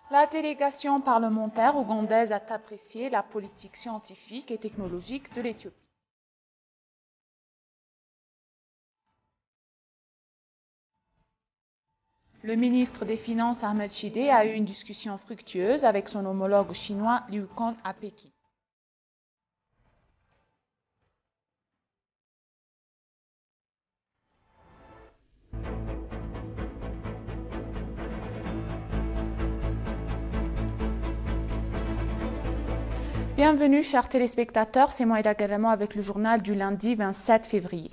La délégation parlementaire ougandaise a apprécié la politique scientifique et technologique de l'Éthiopie. Le ministre des Finances Ahmed Shide a eu une discussion fructueuse avec son homologue chinois Liu Kang à Pékin. Bienvenue chers téléspectateurs, c'est Moïda Gadamo avec le journal du lundi 27 février.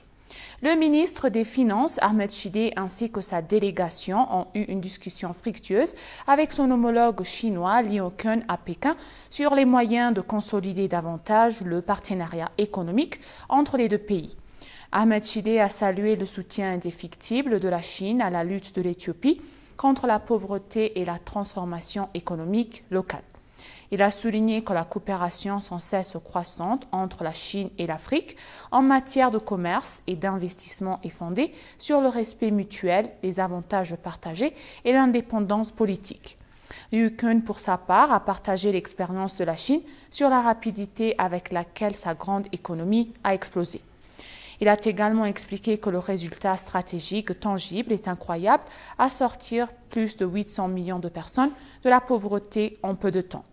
Le ministre des Finances, Ahmed Shide, ainsi que sa délégation ont eu une discussion fructueuse avec son homologue chinois, Liu Kang, à Pékin, sur les moyens de consolider davantage le partenariat économique entre les deux pays. Ahmed Shide a salué le soutien indéfectible de la Chine à la lutte de l'Éthiopie contre la pauvreté et la transformation économique locale. Il a souligné que la coopération sans cesse croissante entre la Chine et l'Afrique en matière de commerce et d'investissement est fondée sur le respect mutuel, les avantages partagés et l'indépendance politique. Liu Kang, pour sa part, a partagé l'expérience de la Chine sur la rapidité avec laquelle sa grande économie a explosé. Il a également expliqué que le résultat stratégique tangible est incroyable à sortir plus de 800 millions de personnes de la pauvreté en peu de temps.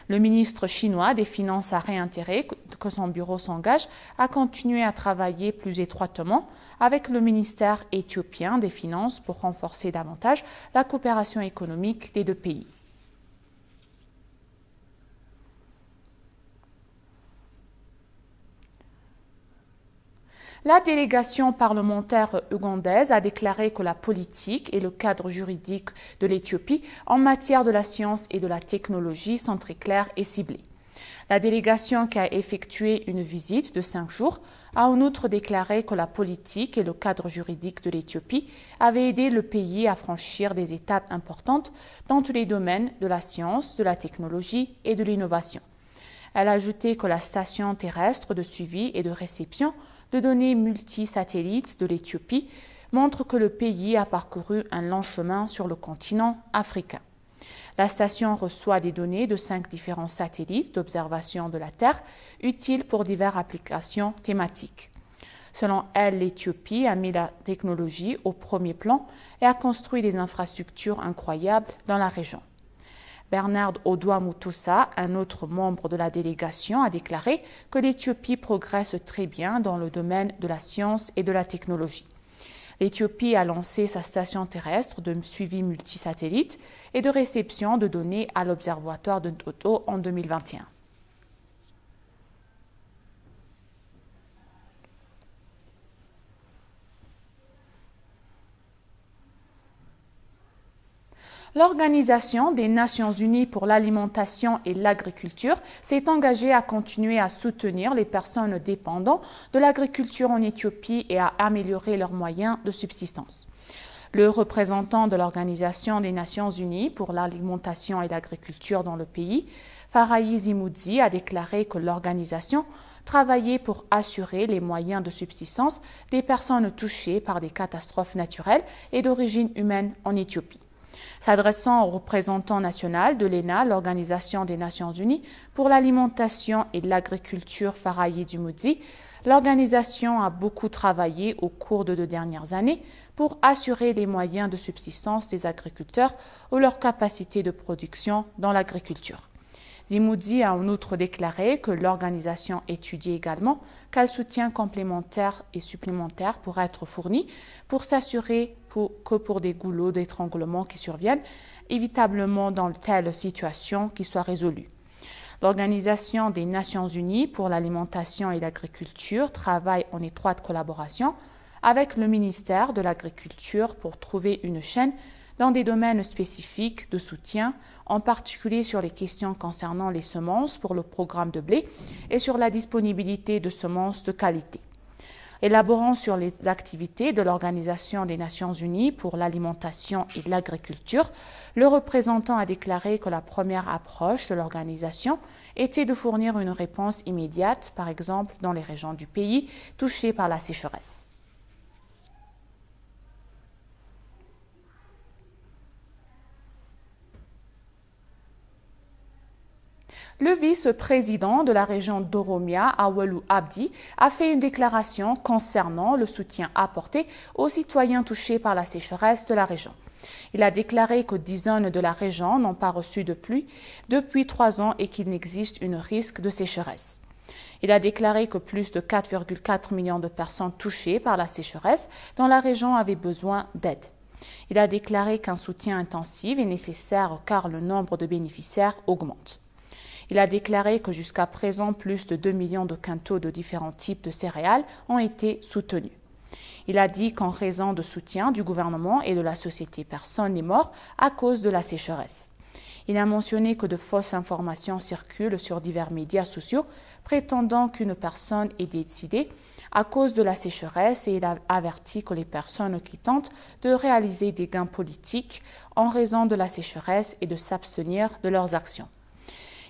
Le ministre chinois des Finances a réitéré que son bureau s'engage à continuer à travailler plus étroitement avec le ministère éthiopien des Finances pour renforcer davantage la coopération économique des deux pays. La délégation parlementaire ougandaise a déclaré que la politique et le cadre juridique de l'Éthiopie en matière de la science et de la technologie sont très clairs et ciblés. La délégation qui a effectué une visite de 5 jours a en outre déclaré que la politique et le cadre juridique de l'Éthiopie avaient aidé le pays à franchir des étapes importantes dans tous les domaines de la science, de la technologie et de l'innovation. Elle a ajouté que la station terrestre de suivi et de réception de données multisatellites de l'Éthiopie montre que le pays a parcouru un long chemin sur le continent africain. La station reçoit des données de 5 différents satellites d'observation de la Terre utiles pour diverses applications thématiques. Selon elle, l'Éthiopie a mis la technologie au premier plan et a construit des infrastructures incroyables dans la région. Bernard Odwa Mutusa, un autre membre de la délégation, a déclaré que l'Éthiopie progresse très bien dans le domaine de la science et de la technologie. L'Éthiopie a lancé sa station terrestre de suivi multisatellite et de réception de données à l'observatoire de Toto en 2021. L'Organisation des Nations Unies pour l'alimentation et l'agriculture s'est engagée à continuer à soutenir les personnes dépendantes de l'agriculture en Éthiopie et à améliorer leurs moyens de subsistance. Le représentant de l'Organisation des Nations Unies pour l'alimentation et l'agriculture dans le pays, Farahi Zimoudzi, a déclaré que l'organisation travaillait pour assurer les moyens de subsistance des personnes touchées par des catastrophes naturelles et d'origine humaine en Éthiopie. S'adressant au représentant national de l'ENA, l'Organisation des Nations Unies pour l'alimentation et l'agriculture, Farahi Zimoudzi, l'organisation a beaucoup travaillé au cours de 2 dernières années pour assurer les moyens de subsistance des agriculteurs ou leur capacité de production dans l'agriculture. Zimoudzi a en outre déclaré que l'organisation étudie également quel soutien complémentaire et supplémentaire pourrait être fourni pour s'assurer que pour des goulots d'étranglement qui surviennent, évitablement dans telle situation qui soit résolue. L'Organisation des Nations Unies pour l'alimentation et l'agriculture travaille en étroite collaboration avec le ministère de l'Agriculture pour trouver une chaîne dans des domaines spécifiques de soutien, en particulier sur les questions concernant les semences pour le programme de blé et sur la disponibilité de semences de qualité. Élaborant sur les activités de l'Organisation des Nations Unies pour l'alimentation et l'agriculture, le représentant a déclaré que la première approche de l'organisation était de fournir une réponse immédiate, par exemple dans les régions du pays touchées par la sécheresse. Le vice-président de la région d'Oromia, Awalou Abdi, a fait une déclaration concernant le soutien apporté aux citoyens touchés par la sécheresse de la région. Il a déclaré que 10 zones de la région n'ont pas reçu de pluie depuis 3 ans et qu'il n'existe un risque de sécheresse. Il a déclaré que plus de 4,4 millions de personnes touchées par la sécheresse dans la région avaient besoin d'aide. Il a déclaré qu'un soutien intensif est nécessaire car le nombre de bénéficiaires augmente. Il a déclaré que jusqu'à présent, plus de 2 millions de quintaux de différents types de céréales ont été soutenus. Il a dit qu'en raison de soutien du gouvernement et de la société, personne n'est mort à cause de la sécheresse. Il a mentionné que de fausses informations circulent sur divers médias sociaux prétendant qu'une personne est décédée à cause de la sécheresse et il a averti que les personnes qui tentent de réaliser des gains politiques en raison de la sécheresse et de s'abstenir de leurs actions.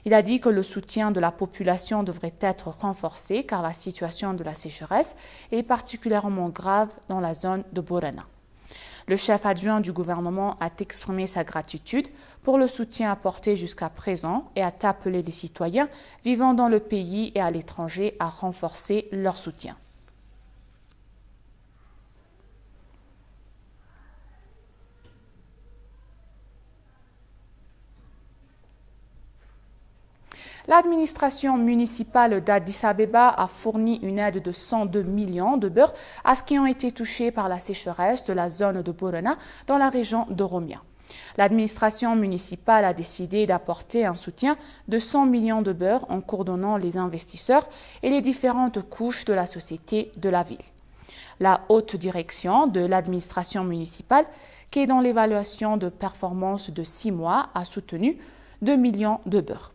Il a dit que le soutien de la population devrait être renforcé car la situation de la sécheresse est particulièrement grave dans la zone de Borana. Le chef adjoint du gouvernement a exprimé sa gratitude pour le soutien apporté jusqu'à présent et a appelé les citoyens vivant dans le pays et à l'étranger à renforcer leur soutien. L'administration municipale d'Addis Abeba a fourni une aide de 102 millions de beurre à ceux qui ont été touchés par la sécheresse de la zone de Borana dans la région d'Oromia. L'administration municipale a décidé d'apporter un soutien de 100 millions de beurre en coordonnant les investisseurs et les différentes couches de la société de la ville. La haute direction de l'administration municipale, qui est dans l'évaluation de performance de 6 mois, a soutenu 2 millions de beurre.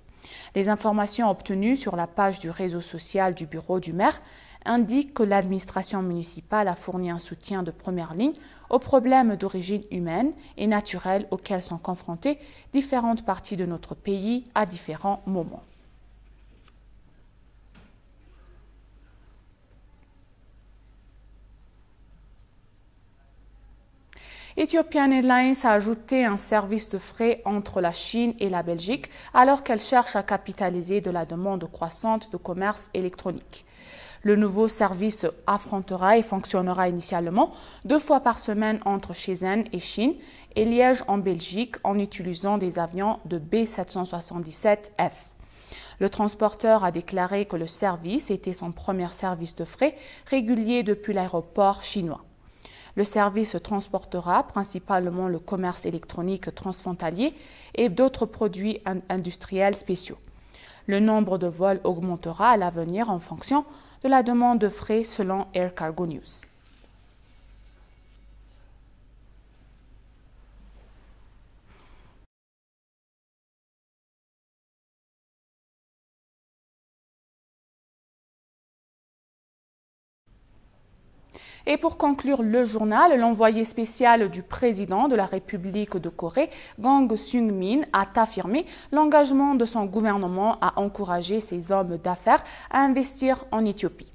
Les informations obtenues sur la page du réseau social du bureau du maire indiquent que l'administration municipale a fourni un soutien de première ligne aux problèmes d'origine humaine et naturelle auxquels sont confrontées différentes parties de notre pays à différents moments. Ethiopian Airlines a ajouté un service de fret entre la Chine et la Belgique alors qu'elle cherche à capitaliser de la demande croissante de commerce électronique. Le nouveau service affrontera et fonctionnera initialement 2 fois par semaine entre Shenzhen et Chine et Liège en Belgique en utilisant des avions de B777F. Le transporteur a déclaré que le service était son premier service de fret régulier depuis l'aéroport chinois. Le service transportera principalement le commerce électronique transfrontalier et d'autres produits industriels spéciaux. Le nombre de vols augmentera à l'avenir en fonction de la demande de fret selon Air Cargo News. Et pour conclure le journal, l'envoyé spécial du président de la République de Corée, Kang Seung-min, a affirmé l'engagement de son gouvernement à encourager ses hommes d'affaires à investir en Éthiopie.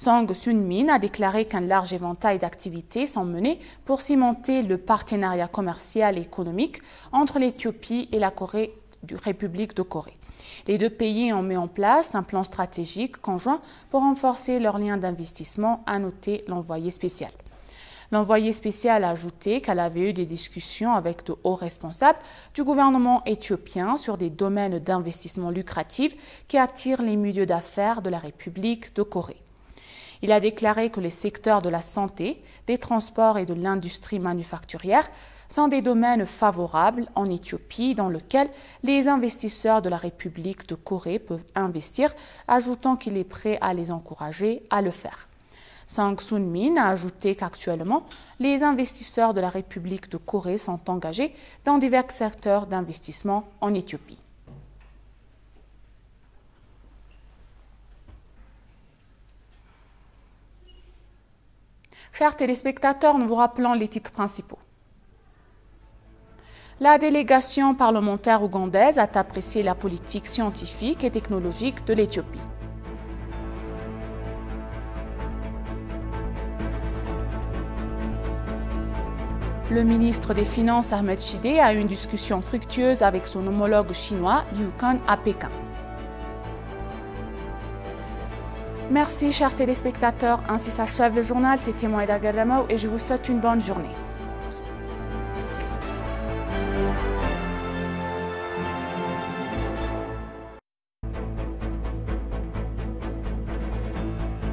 Kang Seung-min a déclaré qu'un large éventail d'activités sont menées pour cimenter le partenariat commercial et économique entre l'Éthiopie et la République de Corée. Les 2 pays ont mis en place un plan stratégique conjoint pour renforcer leurs liens d'investissement, a noté l'envoyé spécial. L'envoyé spécial a ajouté qu'elle avait eu des discussions avec de hauts responsables du gouvernement éthiopien sur des domaines d'investissement lucratifs qui attirent les milieux d'affaires de la République de Corée. Il a déclaré que les secteurs de la santé, des transports et de l'industrie manufacturière sont des domaines favorables en Éthiopie dans lesquels les investisseurs de la République de Corée peuvent investir, ajoutant qu'il est prêt à les encourager à le faire. Kang Seung-min a ajouté qu'actuellement, les investisseurs de la République de Corée sont engagés dans divers secteurs d'investissement en Éthiopie. Chers téléspectateurs, nous vous rappelons les titres principaux. La délégation parlementaire ougandaise a apprécié la politique scientifique et technologique de l'Éthiopie. Le ministre des Finances Ahmed Shide a eu une discussion fructueuse avec son homologue chinois Liu Kang à Pékin. Merci chers téléspectateurs, ainsi s'achève le journal, c'était Moïda Garamou et je vous souhaite une bonne journée.